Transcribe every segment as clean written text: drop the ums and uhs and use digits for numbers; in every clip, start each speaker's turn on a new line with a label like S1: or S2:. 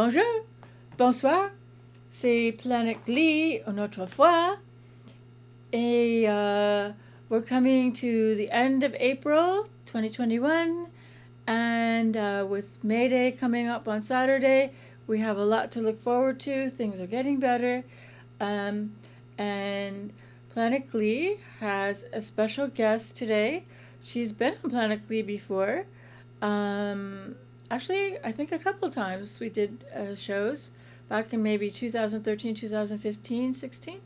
S1: Bonjour, bonsoir, c'est Planet Glee une autre fois. Et we're coming to the end of April 2021. And with May Day coming up on Saturday, we have a lot to look forward to. Things are getting better. And Planet Glee has a special guest today. She's been on Planet Glee before. Um, Actually, I think a couple times we did shows back in maybe 2013, 2015, 16.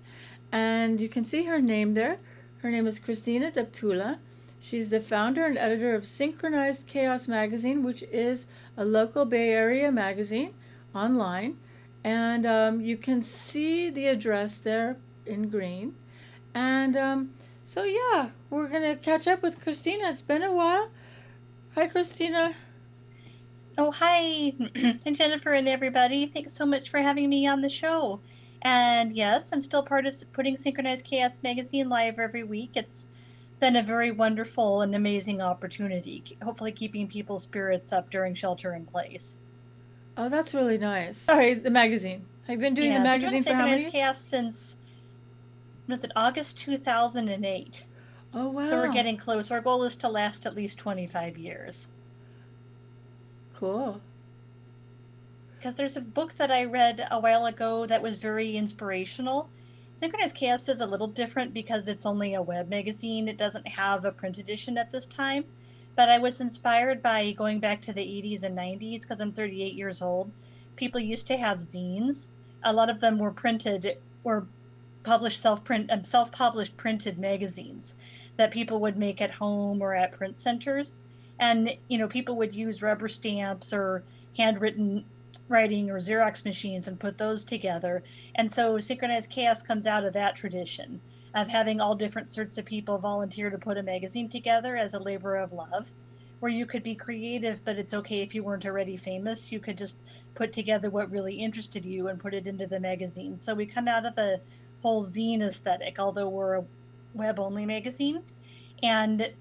S1: And you can see her name there. Her name is Cristina Deptula. She's the founder and editor of Synchronized Chaos magazine, which is a local Bay Area magazine online. And you can see the address there in green. And so, yeah, we're going to catch up with Cristina. It's been a while. Hi, Cristina.
S2: Oh, hi, and Jennifer and everybody. Thanks so much for having me on the show. And yes, I'm still part of putting Synchronized Chaos magazine live every week. It's been a very wonderful and amazing opportunity, hopefully keeping people's spirits up during shelter in place.
S1: Oh, that's really nice. Sorry, the magazine. Have you been doing the
S2: Yeah, I've been doing
S1: magazine for how many
S2: Synchronized
S1: years?
S2: Chaos since, was it August 2008?
S1: Oh,
S2: So we're
S1: wow.
S2: getting close. Our goal is to last at least 25 years.
S1: Cool.
S2: Because there's a book that I read a while ago that was very inspirational. Synchronized Chaos is a little different because it's only a web magazine. It doesn't have a print edition at this time. But I was inspired by going back to the 80s and 90s because I'm 38 years old. People used to have zines. A lot of them were printed or published self-published printed magazines that people would make at home or at print centers. And people would use rubber stamps or handwritten writing or Xerox machines and put those together. And so Synchronized Chaos comes out of that tradition of having all different sorts of people volunteer to put a magazine together as a labor of love, where you could be creative, but it's okay if you weren't already famous. You could just put together what really interested you and put it into the magazine. So we come out of the whole zine aesthetic, although we're a web only magazine. And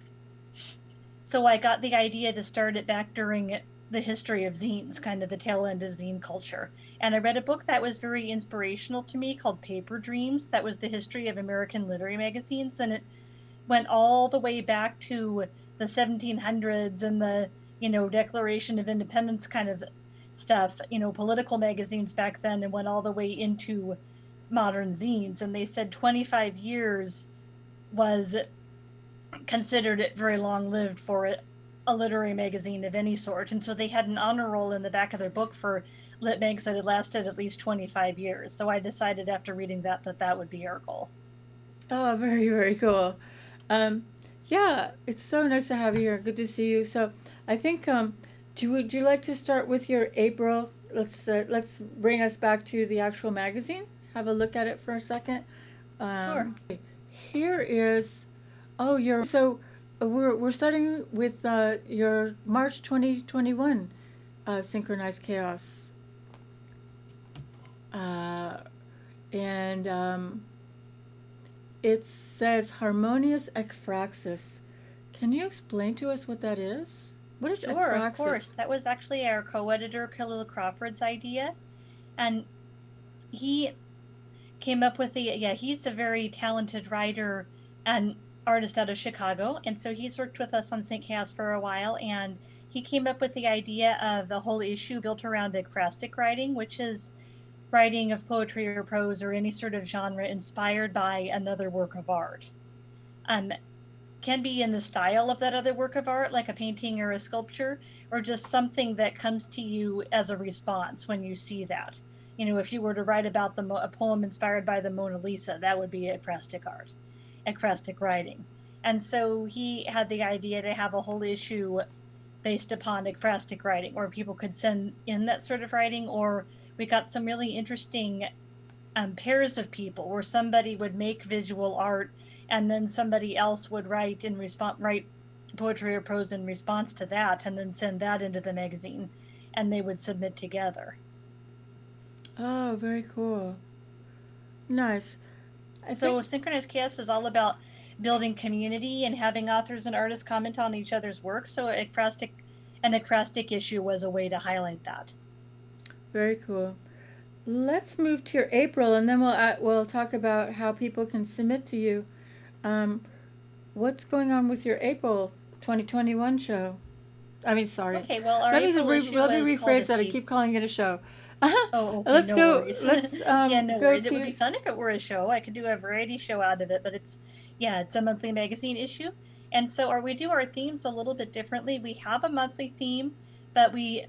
S2: so I got the idea to start it back during the history of zines, kind of the tail end of zine culture. And I read a book that was very inspirational to me called Paper Dreams. That was the history of American literary magazines. And it went all the way back to the 1700s and the, Declaration of Independence kind of stuff, political magazines back then, and went all the way into modern zines. And they said 25 years was considered very long lived for a literary magazine of any sort. And so they had an honor roll in the back of their book for lit mags that had lasted at least 25 years. So I decided after reading that would be our goal.
S1: Oh, very, very cool. Um, yeah, it's so nice to have you here. Good to see you. So, I think would you like to start with your April? Let's bring us back to the actual magazine. Have a look at it for a second.
S2: Sure.
S1: Here is so we're starting with your March 2021 synchronized chaos. Uh, and It says harmonious ekphrasis. Can you explain to us what that is? What is
S2: Sure, of course.
S1: ekphrasis?
S2: That was actually our co-editor Khalil Crawford's idea. And he came up with yeah, he's a very talented writer and artist out of Chicago. And so he's worked with us on St. Chaos for a while. And he came up with the idea of a whole issue built around ekphrastic writing, which is writing of poetry or prose or any sort of genre inspired by another work of art. Um, can be in the style of that other work of art, like a painting or a sculpture, or just something that comes to you as a response when you see that. If you were to write about a poem inspired by the Mona Lisa, that would be ekphrastic art, ekphrastic writing. And so he had the idea to have a whole issue based upon ekphrastic writing, where people could send in that sort of writing, or we got some really interesting pairs of people where somebody would make visual art and then somebody else would write poetry or prose in response to that and then send that into the magazine and they would submit together.
S1: Oh, very cool. Nice. I think
S2: So Synchronized Chaos is all about building community and having authors and artists comment on each other's work. So an ekphrastic issue was a way to highlight that.
S1: Very cool. Let's move to your April, and then we'll talk about how people can submit to you. Um, what's going on with your April 2021 show? I mean, sorry.
S2: Okay, well, our
S1: Let me
S2: April issue
S1: let me
S2: was called
S1: rephrase that. I
S2: Escape.
S1: keep calling it a show.
S2: Oh, okay,
S1: Let's
S2: no
S1: go.
S2: worries.
S1: Let's
S2: Yeah, no
S1: go
S2: worries. It would
S1: to.
S2: be fun if it were a show. I could do a variety show out of it, but yeah, it's a monthly magazine issue. And so we do our themes a little bit differently. We have a monthly theme, but we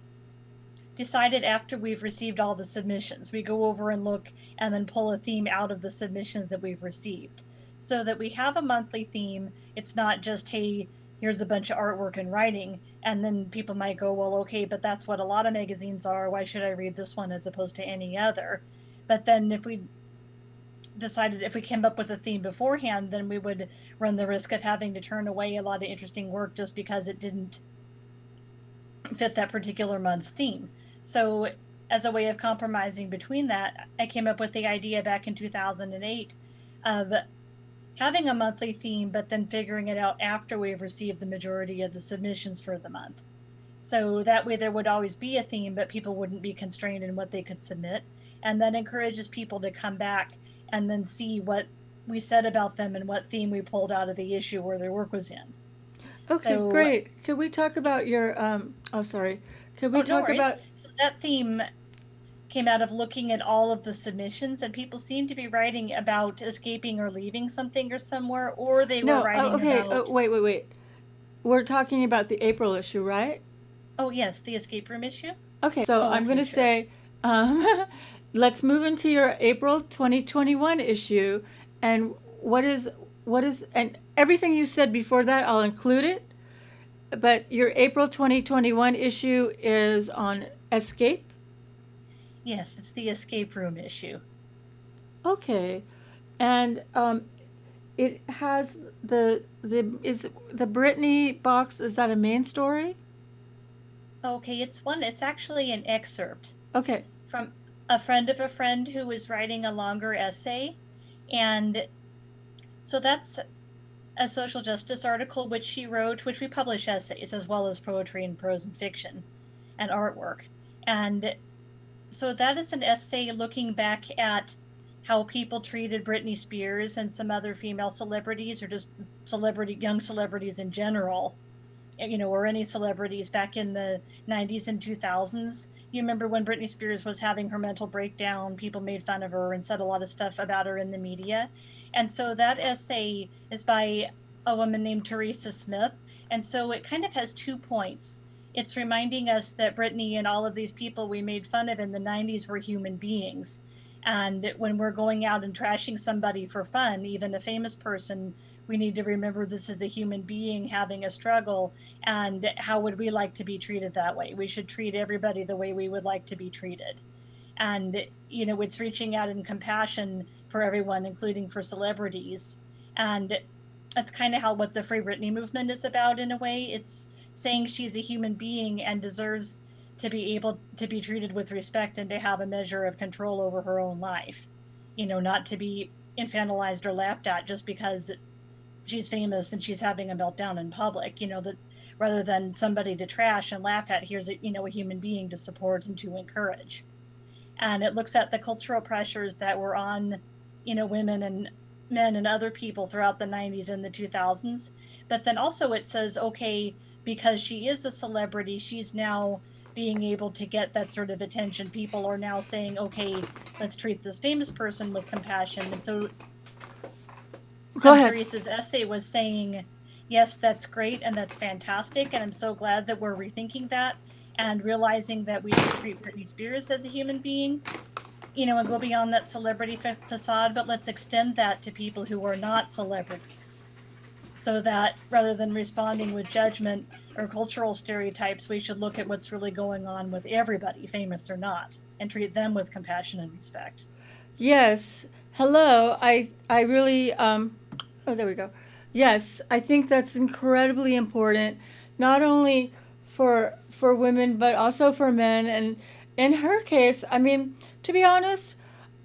S2: decided after we've received all the submissions. We go over and look and then pull a theme out of the submissions that we've received. So that we have a monthly theme. It's not just, hey, here's a bunch of artwork and writing. And then people might go, well, okay, but that's what a lot of magazines are. Why should I read this one as opposed to any other? But then if we decided if we came up with a theme beforehand, then we would run the risk of having to turn away a lot of interesting work just because it didn't fit that particular month's theme. So, as a way of compromising between that, I came up with the idea back in 2008 of having a monthly theme, but then figuring it out after we've received the majority of the submissions for the month. So that way there would always be a theme, but people wouldn't be constrained in what they could submit. And that encourages people to come back and then see what we said about them and what theme we pulled out of the issue where their work was in.
S1: Okay,
S2: So,
S1: great. Could we talk about your? Oh, sorry. Could we
S2: oh, no
S1: talk
S2: worries.
S1: about?
S2: So that theme came out of looking at all of the submissions, and people seem to be writing about escaping or leaving something or somewhere, or they were
S1: No. Oh,
S2: writing
S1: okay.
S2: about,
S1: Wait. We're talking about the April issue, right?
S2: oh, yes, the escape room issue.
S1: Okay. So
S2: Oh,
S1: I'm
S2: okay,
S1: gonna
S2: sure.
S1: say, let's move into your April 2021 issue, and what is and everything you said before that, I'll include it. But your April 2021 issue is on escape.
S2: Yes, it's the escape room issue.
S1: Okay, and it has the is the Brittany box. Is that a main story?
S2: Okay, it's actually an excerpt
S1: Okay.
S2: from a friend of a friend who was writing a longer essay. And so that's a social justice article which she wrote, which we publish essays as well as poetry and prose and fiction and artwork. And so that is an essay looking back at how people treated Britney Spears and some other female celebrities or just young celebrities in general, or any celebrities back in the 90s and 2000s. You remember when Britney Spears was having her mental breakdown, people made fun of her and said a lot of stuff about her in the media. And so that essay is by a woman named Teresa Smith. And so it kind of has 2 points. It's reminding us that Britney and all of these people we made fun of in the 90s were human beings. And when we're going out and trashing somebody for fun, even a famous person, we need to remember this is a human being having a struggle, and how would we like to be treated that way? We should treat everybody the way we would like to be treated. And, it's reaching out in compassion for everyone, including for celebrities. And that's kind of how what the Free Britney movement is about in a way. It's saying she's a human being and deserves to be able to be treated with respect and to have a measure of control over her own life. Not to be infantilized or laughed at just because she's famous and she's having a meltdown in public, that rather than somebody to trash and laugh at, here's a human being to support and to encourage. And it looks at the cultural pressures that were on, women and men and other people throughout the 90s and the 2000s. But then also it says, okay, because she is a celebrity, she's now being able to get that sort of attention. People are now saying, okay, let's treat this famous person with compassion. And so
S1: Go ahead.
S2: Teresa's essay was saying, yes, that's great and that's fantastic. And I'm so glad that we're rethinking that and realizing that we should treat Britney Spears as a human being, and go beyond that celebrity facade, but let's extend that to people who are not celebrities. So that rather than responding with judgment or cultural stereotypes, we should look at what's really going on with everybody, famous or not, and treat them with compassion and respect.
S1: Yes. Hello. I really oh, there we go. Yes, I think that's incredibly important, not only for women but also for men. And in her case, I mean, to be honest,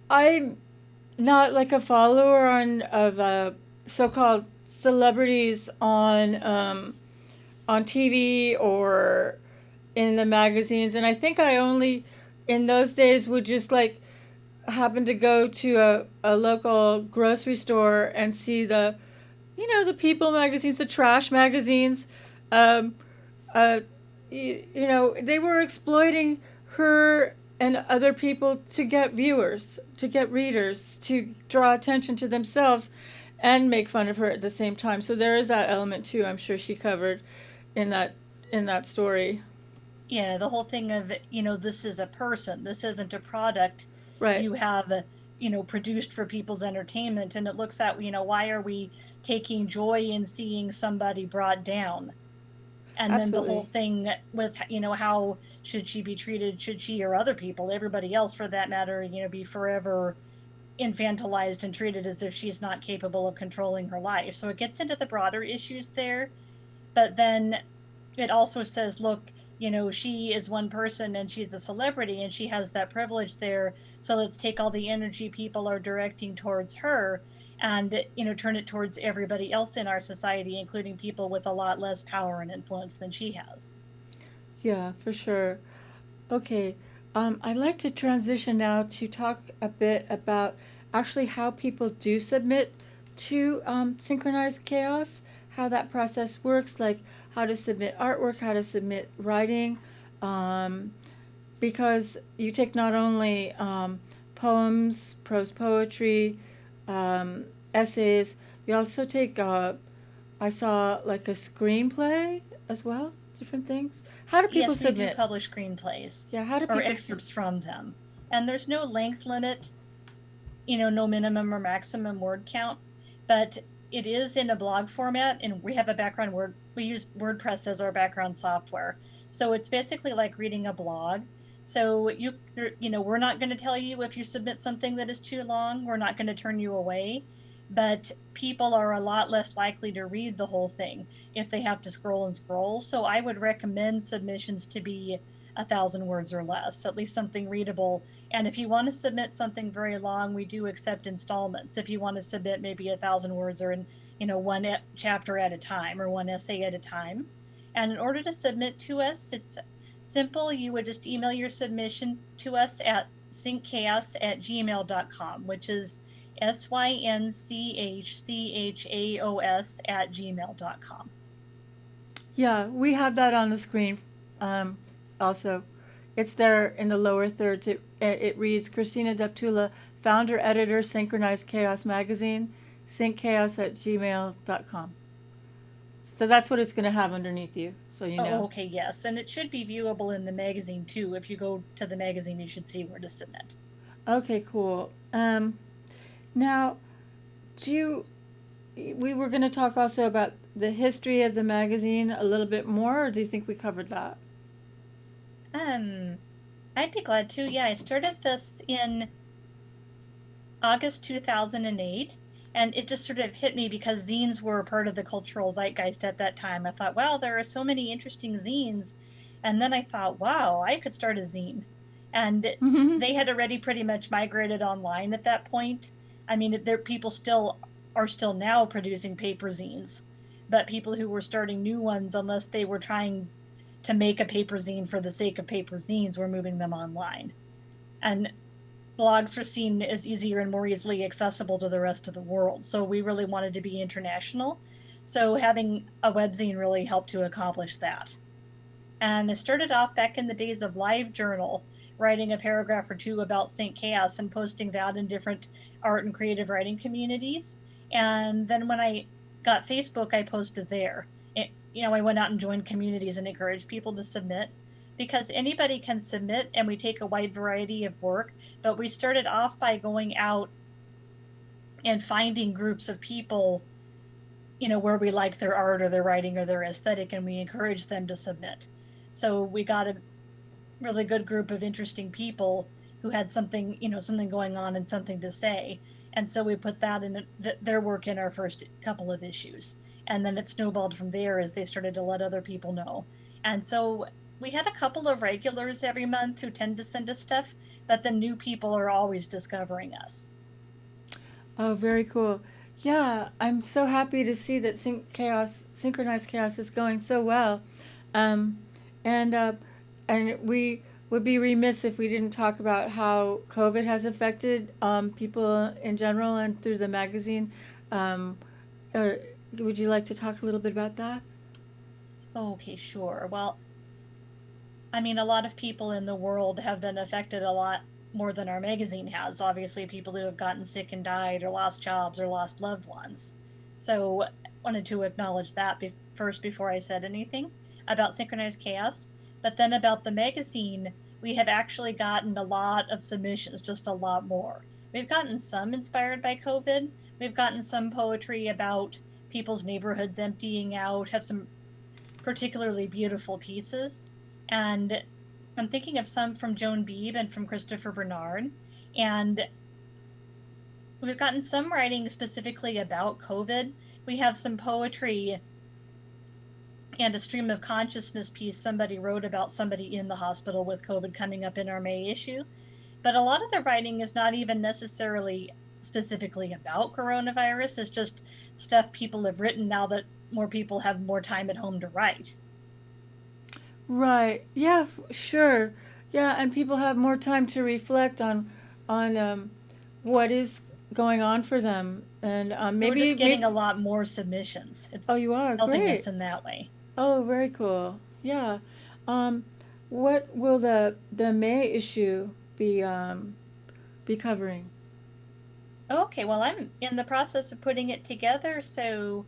S1: I'm not like a follower of so-called celebrities on TV or in the magazines, and I think I only in those days would just like happen to go to a local grocery store and see the, the People magazines, the trash magazines. Um, uh, they were exploiting her and other people to get viewers, to get readers, to draw attention to themselves and make fun of her at the same time. So there is that element too, I'm sure she covered in that story.
S2: Yeah, the whole thing of, this is a person, this isn't a product
S1: Right.
S2: you have, produced for people's entertainment. And it looks at, why are we taking joy in seeing somebody brought down? And then the whole
S1: Absolutely.
S2: thing with, how should she be treated? Should she or other people, everybody else for that matter, be forever infantilized and treated as if she's not capable of controlling her life? So it gets into the broader issues there. But then it also says, look, she is one person and she's a celebrity and she has that privilege there. So let's take all the energy people are directing towards her and, turn it towards everybody else in our society, including people with a lot less power and influence than she has.
S1: Yeah, for sure. Okay. I'd like to transition now to talk a bit about actually how people do submit to synchronized chaos, how that process works, like how to submit artwork, how to submit writing, um, because you take not only poems, prose poetry, um, essays, you also take, I saw like a screenplay as well, different things. How do people
S2: Yes, we do
S1: submit?
S2: publish screenplays
S1: Yeah, how do
S2: or
S1: people submit?
S2: excerpts from them. And there's no length limit, no minimum or maximum word count, but it is in a blog format. And we have a background we use WordPress as our background software. So it's basically like reading a blog. So we're not going to tell you if you submit something that is too long, we're not going to turn you away, but people are a lot less likely to read the whole thing if they have to scroll and scroll. So I would recommend submissions to be 1,000 words or less, at least something readable. And if you want to submit something very long, we do accept installments. If you want to submit maybe 1,000 words or in, one chapter at a time or one essay at a time. And in order to submit to us, it's simple. You would just email your submission to us at synchchaos@gmail.com, which is synchchaos@gmail.com.
S1: Yeah, we have that on the screen. Um, also, it's there in the lower thirds. It reads Cristina Deptula, founder editor, Synchronized Chaos magazine, synchchaos@gmail.com. So that's what it's going to have underneath you, so you
S2: Oh,
S1: know.
S2: okay, yes. And it should be viewable in the magazine too. If you go to the magazine, you should see where to submit.
S1: Okay, cool. Now, do you? We were going to talk also about the history of the magazine a little bit more, or do you think we covered that?
S2: Um, I'd be glad to. Yeah, I started this in August 2008. And it just sort of hit me because zines were part of the cultural zeitgeist at that time. I thought, wow, there are so many interesting zines. And then I thought, wow, I could start a zine. And they had already pretty much migrated online at that point. I mean, there people still are still now producing paper zines, but people who were starting new ones, unless they were trying to make a paper zine for the sake of paper zines, were moving them online. And blogs were seen as easier and more easily accessible to the rest of the world. So we really wanted to be international. So having a webzine really helped to accomplish that. And I started off back in the days of LiveJournal, writing a paragraph or two about St. Chaos and posting that in different art and creative writing communities. And then when I got Facebook, I posted there. I went out and joined communities and encouraged people to submit because anybody can submit and we take a wide variety of work. But we started off by going out and finding groups of people, where we liked their art or their writing or their aesthetic, and we encouraged them to submit. So we got a really good group of interesting people who had something, something going on and something to say. And so we put that in their work in our first couple of issues. And then it snowballed from there as they started to let other people know. And so we had a couple of regulars every month who tend to send us stuff, but the new people are always discovering us.
S1: Oh, very cool. Yeah, I'm so happy to see that synchronized chaos is going so well, um, and and we would be remiss if we didn't talk about how COVID has affected people in general and through the magazine. Um, or would you like to talk a little bit about that?
S2: Okay, sure. Well, I mean, a lot of people in the world have been affected a lot more than our magazine has. Obviously, people who have gotten sick and died, or lost jobs, or lost loved ones. So, I wanted to acknowledge that first before I said anything about Synchronized Chaos. But then about the magazine, we have actually gotten a lot of submissions, just a lot more. We've gotten some inspired by COVID. We've gotten some poetry about people's neighborhoods emptying out, have some particularly beautiful pieces. And I'm thinking of some from Joan Beebe and from Christopher Bernard. And we've gotten some writing specifically about COVID. We have some poetry and a stream of consciousness piece somebody wrote about somebody in the hospital with COVID coming up in our May issue. But a lot of the writing is not even necessarily specifically about coronavirus. It's just stuff people have written now that more people have more time at home to write.
S1: Right. Yeah, sure. Yeah, and people have more time to reflect on what is going on for them, and
S2: So we're
S1: maybe
S2: just getting a
S1: maybe.
S2: lot more submissions. It's
S1: Oh, you are
S2: helping us
S1: great.
S2: in that way.
S1: Oh, very cool. Yeah. Um, what will the May issue be covering?
S2: Okay, well, I'm in the process of putting it together, so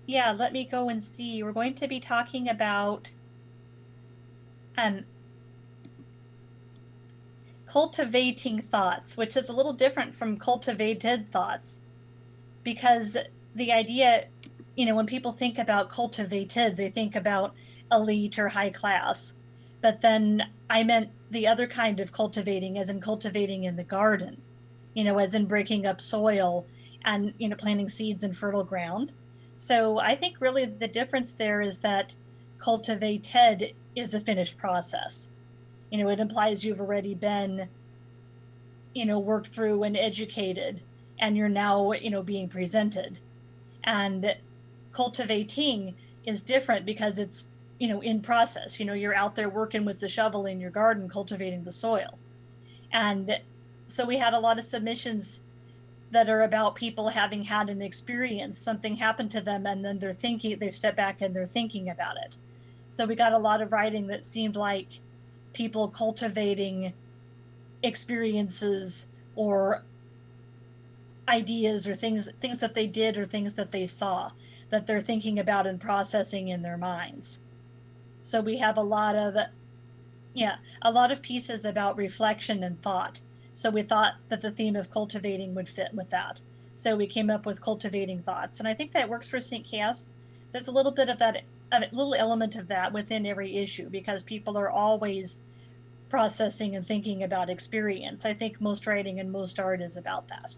S2: yeah, let me go and see. We're going to be talking about um, cultivating thoughts, which is a little different from cultivated thoughts, because the idea, when people think about cultivated, they think about elite or high class. But then I meant the other kind of cultivating, as in cultivating in the garden, as in breaking up soil and, planting seeds in fertile ground. So I think really the difference there is that cultivated is a finished process. It implies you've already been, worked through and educated, and you're now, being presented. And cultivating is different because it's, in process. You're out there working with the shovel in your garden, cultivating the soil. And so we had a lot of submissions that are about people having had an experience, something happened to them, and then they step back and they're thinking about it. So we got a lot of writing that seemed like people cultivating experiences or ideas or things that they did or things that they saw that they're thinking about and processing in their minds. So we have a lot of pieces about reflection and thought. So we thought that the theme of cultivating would fit with that. So we came up with cultivating thoughts. And I think that works for Sync Chaos. There's a little bit of that, a little element of that within every issue, because people are always processing and thinking about experience. I think most writing and most art is about that.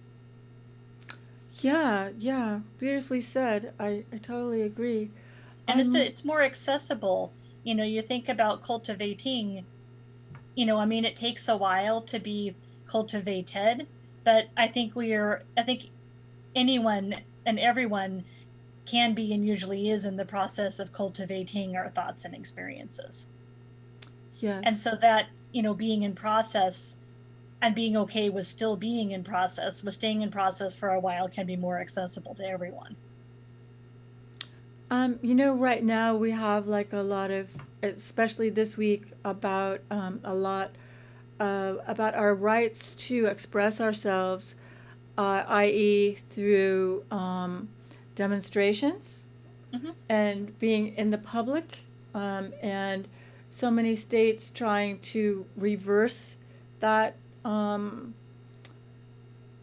S1: Yeah, yeah, beautifully said. I totally agree.
S2: And
S1: I'm
S2: it's more accessible. You think about cultivating, I mean, it takes a while to be cultivated, but I think anyone and everyone can be and usually is in the process of cultivating our thoughts and experiences. And
S1: yes.
S2: so that, being in process and being okay with still being in process, with staying in process for a while, can be more accessible to everyone.
S1: Right now we have like a lot of, especially this week, about a lot about our rights to express ourselves, i.e., through demonstrations
S2: Mm-hmm.
S1: and being in the public, and so many states trying to reverse that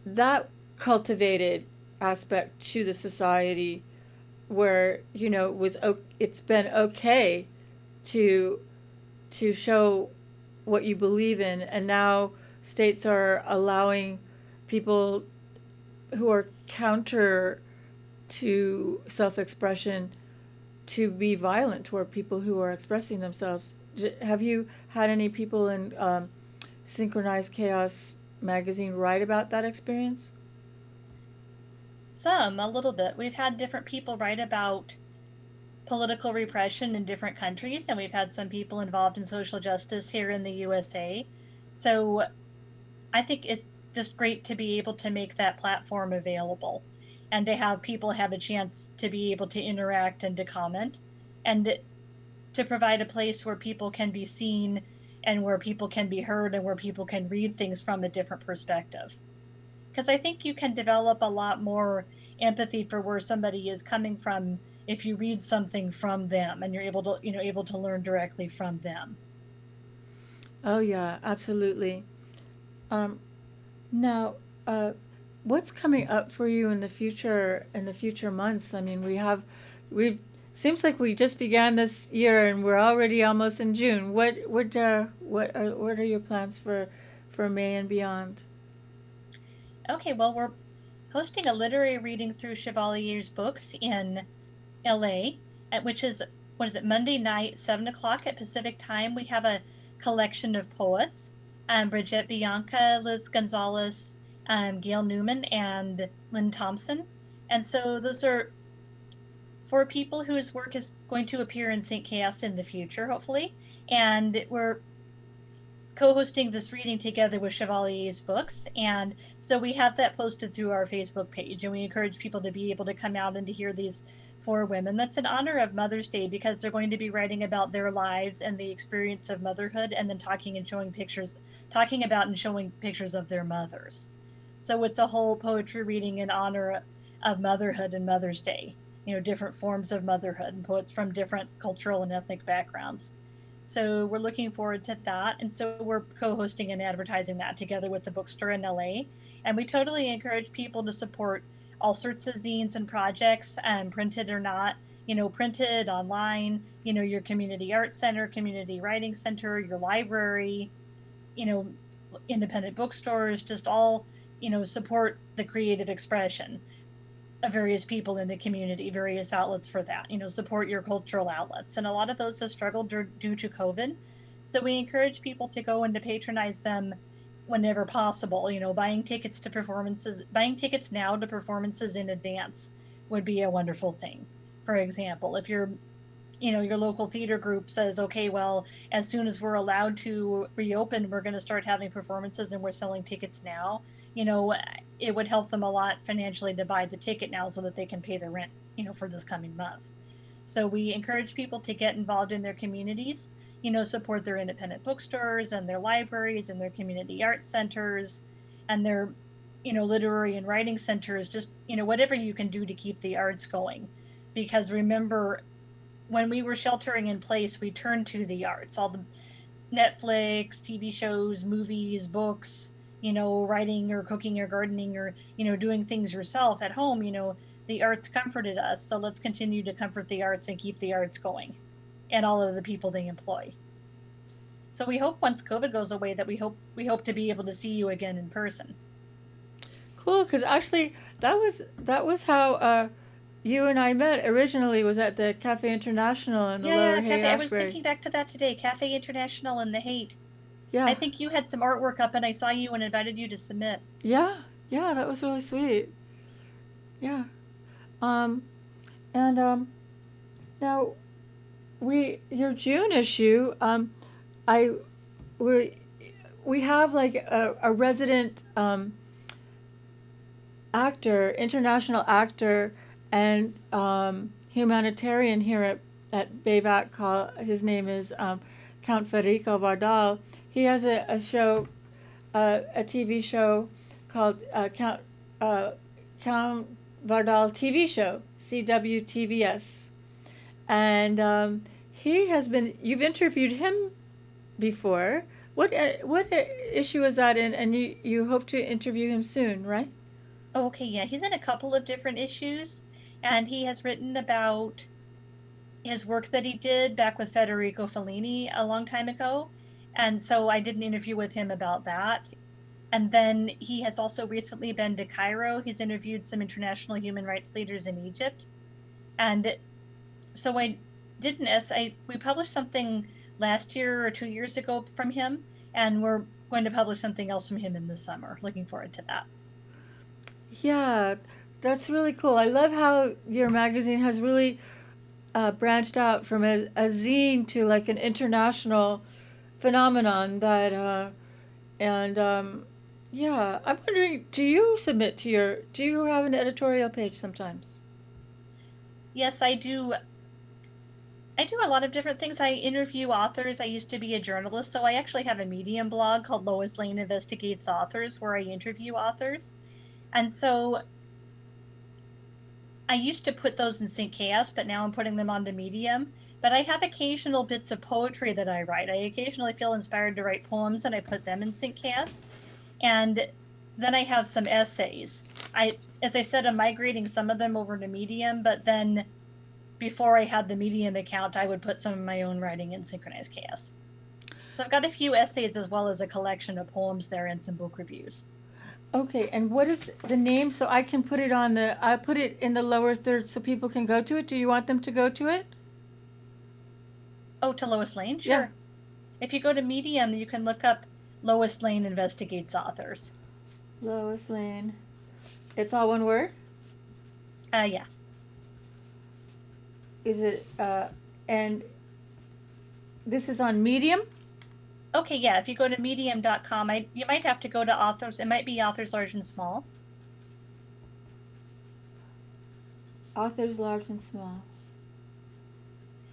S1: that cultivated aspect to the society where it's been okay to show what you believe in, and now states are allowing people who are counter to self-expression to be violent toward people who are expressing themselves. Have you had any people in Synchronized Chaos magazine write about that experience?
S2: Some, a little bit. We've had different people write about political repression in different countries, and we've had some people involved in social justice here in the USA. So I think it's just great to be able to make that platform available and to have people have a chance to be able to interact and to comment and to provide a place where people can be seen and where people can be heard and where people can read things from a different perspective. Because I think you can develop a lot more empathy for where somebody is coming from if you read something from them and you're able to, able to learn directly from them.
S1: Oh yeah, absolutely. Um, Now, uh, what's coming up for you in the future? In the future months, I mean, we've seems like we just began this year and we're already almost in June. What are your plans for May and beyond?
S2: Okay, well, we're hosting a literary reading through Chevalier's books in LA, which is, what is it, Monday night, 7 o'clock at Pacific time. We have a collection of poets, Bridget Bianca, Liz Gonzalez, Gail Newman, and Lynn Thompson. And so those are for people whose work is going to appear in St. Chaos in the future, hopefully. And we're co-hosting this reading together with Chevalier's books. And so we have that posted through our Facebook page, and we encourage people to be able to come out and to hear these four women. That's in honor of Mother's Day because they're going to be writing about their lives and the experience of motherhood and then talking about and showing pictures of their mothers. So it's a whole poetry reading in honor of motherhood and Mother's Day, different forms of motherhood and poets from different cultural and ethnic backgrounds. So we're looking forward to that. And so we're co hosting and advertising that together with the bookstore in LA. And we totally encourage people to support all sorts of zines and projects, printed or not, printed, online, your community art center, community writing center, your library, you know, independent bookstores, just all, support the creative expression of various people in the community, various outlets for that, support your cultural outlets. And a lot of those have struggled due to COVID. So we encourage people to go and to patronize them whenever possible. Buying tickets now to performances in advance would be a wonderful thing. For example, if your local theater group says, okay, well, as soon as we're allowed to reopen, we're going to start having performances and we're selling tickets now, it would help them a lot financially to buy the ticket now so that they can pay the rent, for this coming month. So we encourage people to get involved in their communities, support their independent bookstores and their libraries and their community art centers and their, literary and writing centers, just, whatever you can do to keep the arts going. Because remember, when we were sheltering in place, we turned to the arts, all the Netflix, TV shows, movies, books, writing or cooking or gardening or, doing things yourself at home, the arts comforted us. So let's continue to comfort the arts and keep the arts going and all of the people they employ. So we hope once COVID goes away that we hope to be able to see you again in person.
S1: Cool, because actually that was how you and I met originally was at the Cafe International in the
S2: Yeah,
S1: Lower
S2: yeah,
S1: Hay
S2: Cafe. I was
S1: Ashbury.
S2: thinking back to that today. Cafe International in the Haight. I
S1: Yeah,
S2: think you had some artwork up and I saw you and invited you to submit.
S1: yeah, yeah. That was really sweet. Yeah. Um, and now your June issue. I we we have like a resident actor, international actor, and humanitarian here at Bayvac. His name is Count Federico Bardal. He has a show, a TV show called Count Bardal TV Show, CWTVS, and he has been. You've interviewed him before. What issue is that in? And you hope to interview him soon, right?
S2: Okay, yeah, he's in a couple of different issues, and he has written about his work that he did back with Federico Fellini a long time ago. And so I did an interview with him about that. And then he has also recently been to Cairo. He's interviewed some international human rights leaders in Egypt. And so I did an essay. We published something last year or 2 years ago from him, and we're going to publish something else from him in the summer. Looking forward to that.
S1: Yeah, that's really cool. I love how your magazine has really branched out from a zine to like an international phenomenon that and yeah, I'm wondering, do you submit to your, do you have an editorial page sometimes?
S2: Yes, I do. I do a lot of different things. I interview authors. I used to be a journalist, so I actually have a Medium blog called Lois Lane Investigates Authors where I interview authors. And so I used to put those in Sync Chaos, but now I'm putting them onto Medium. But I have occasional bits of poetry that I write. I occasionally feel inspired to write poems and I put them in Sync Chaos. And then I have some essays. As I said, I'm migrating some of them over to Medium, but then before I had the Medium account, I would put some of my own writing in Synchronized Chaos. So I've got a few essays as well as a collection of poems there and some book reviews.
S1: Okay, and what is the name so I can put it on the, I put it in the lower third so people can go to it? Do you want them to go to it?
S2: Oh, to Lois Lane?
S1: Yeah.
S2: Sure. If you go to Medium, you can look up Lois Lane Investigates Authors.
S1: Lois Lane. It's all one word?
S2: Yeah.
S1: Is it, and this is on Medium?
S2: Okay, yeah. If you go to medium.com, you might have to go to authors. It might be authors large and small.
S1: Authors large and small.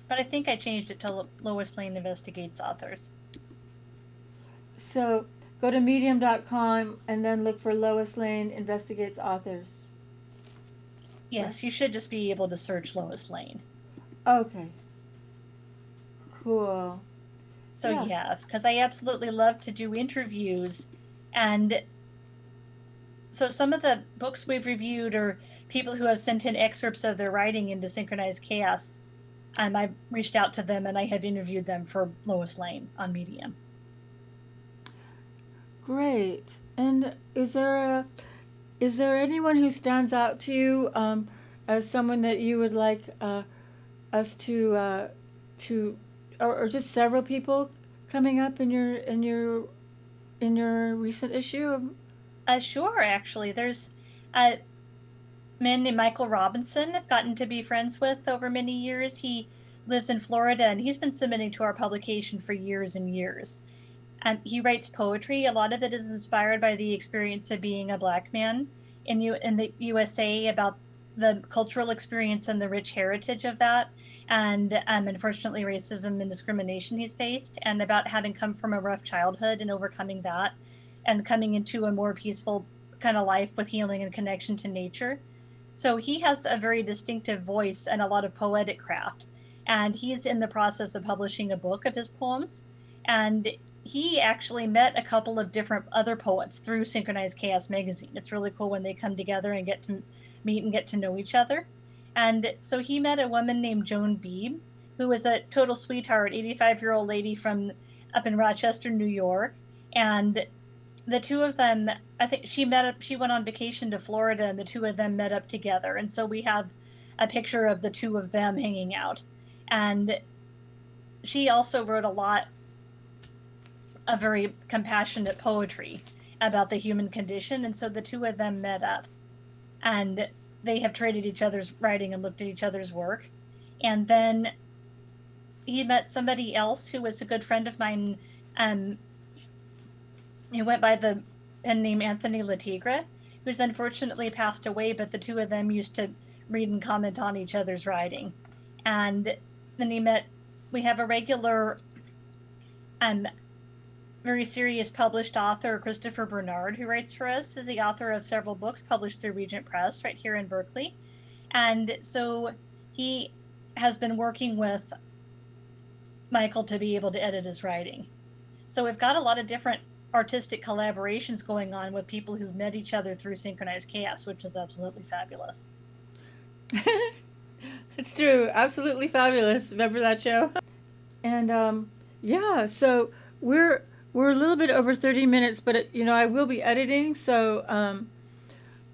S2: But I think I changed it to Lois Lane Investigates Authors.
S1: So go to medium.com and then look for Lois Lane Investigates Authors.
S2: Yes, you should just be able to search Lois Lane.
S1: Okay. Cool.
S2: So yeah, because I absolutely love to do interviews. And so some of the books we've reviewed are people who have sent in excerpts of their writing into Synchronized Chaos. And I've reached out to them and I have interviewed them for Lois Lane on Medium.
S1: Great. And is there anyone who stands out to you as someone that you would like us to or just several people coming up in your recent issue?
S2: Sure, actually. There's a man named Michael Robinson I've gotten to be friends with over many years. He lives in Florida and he's been submitting to our publication for years and years. He writes poetry. A lot of it is inspired by the experience of being a Black man in the USA, about the cultural experience and the rich heritage of that, and unfortunately racism and discrimination he's faced, and about having come from a rough childhood and overcoming that and coming into a more peaceful kind of life with healing and connection to nature. So he has a very distinctive voice and a lot of poetic craft. And he's in the process of publishing a book of his poems. And he actually met a couple of different other poets through Synchronized Chaos magazine. It's really cool when they come together and get to meet and get to know each other. And so he met a woman named Joan Beebe, who was a total sweetheart, 85-year-old lady from up in Rochester, New York. And the two of them, I think she went on vacation to Florida and the two of them met up together. And so we have a picture of the two of them hanging out. And she also wrote a lot of very compassionate poetry about the human condition. And so the two of them met up and they have traded each other's writing and looked at each other's work. And then he met somebody else who was a good friend of mine, who went by the pen name Anthony Latigre, who's unfortunately passed away, but the two of them used to read and comment on each other's writing. And then we have a regular, very serious published author, Christopher Bernard, who writes for us, is the author of several books published through Regent Press right here in Berkeley. And so he has been working with Michael to be able to edit his writing. So we've got a lot of different artistic collaborations going on with people who've met each other through Synchronized Chaos, which is absolutely fabulous.
S1: It's true. Absolutely fabulous. Remember that show? And yeah, so we're a little bit over 30 minutes, but I will be editing. So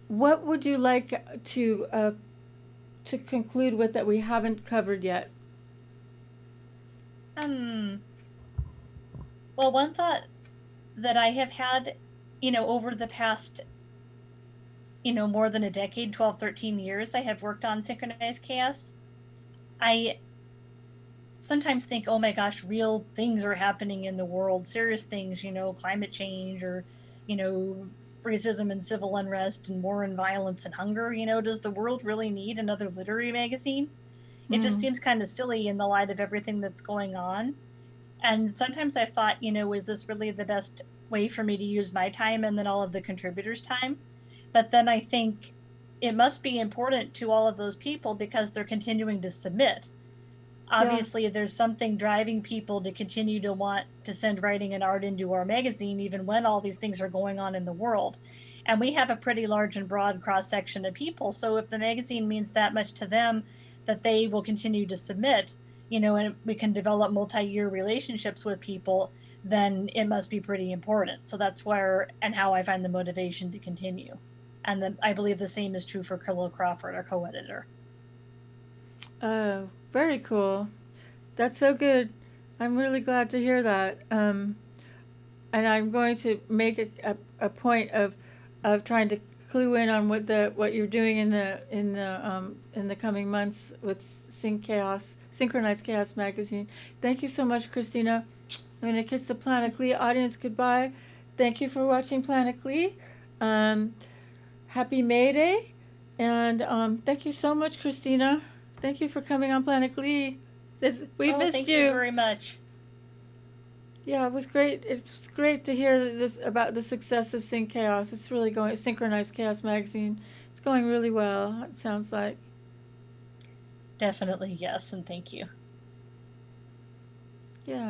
S1: what would you like to conclude with that we haven't covered yet?
S2: Well, one thought that I have had, over the past, more than a decade, 12, 13 years, I have worked on Synchronized Chaos. I sometimes think, oh my gosh, real things are happening in the world, serious things, climate change or, racism and civil unrest and war and violence and hunger. Does the world really need another literary magazine? It just
S1: Mm.
S2: seems kind of silly in the light of everything that's going on. And sometimes I thought, is this really the best way for me to use my time and then all of the contributors' time? But then I think it must be important to all of those people because they're continuing to submit.
S1: Yeah.
S2: Obviously, there's something driving people to continue to want to send writing and art into our magazine, even when all these things are going on in the world. And we have a pretty large and broad cross section of people. So if the magazine means that much to them that they will continue to submit, and we can develop multi year relationships with people, then it must be pretty important. So that's where and how I find the motivation to continue. And I believe the same is true for Khalil Crawford, our co editor.
S1: Oh, very cool. That's so good. I'm really glad to hear that. And I'm going to make a point of trying to clue in on what you're doing in the coming months with Synchronized Chaos magazine. Thank you so much, Christina. I'm gonna kiss the Planet Glee audience goodbye. Thank you for watching Planet Glee. Um, Happy May Day, and thank you so much, Christina. Thank you for coming on Planet Glee. We
S2: Oh,
S1: missed
S2: thank you
S1: you.
S2: very much.
S1: Yeah, it was great. It's great to hear this about the success of Sync Chaos. It's really going Synchronized Chaos magazine. It's going really well. It sounds like.
S2: Definitely, yes, and thank you.
S1: Yeah.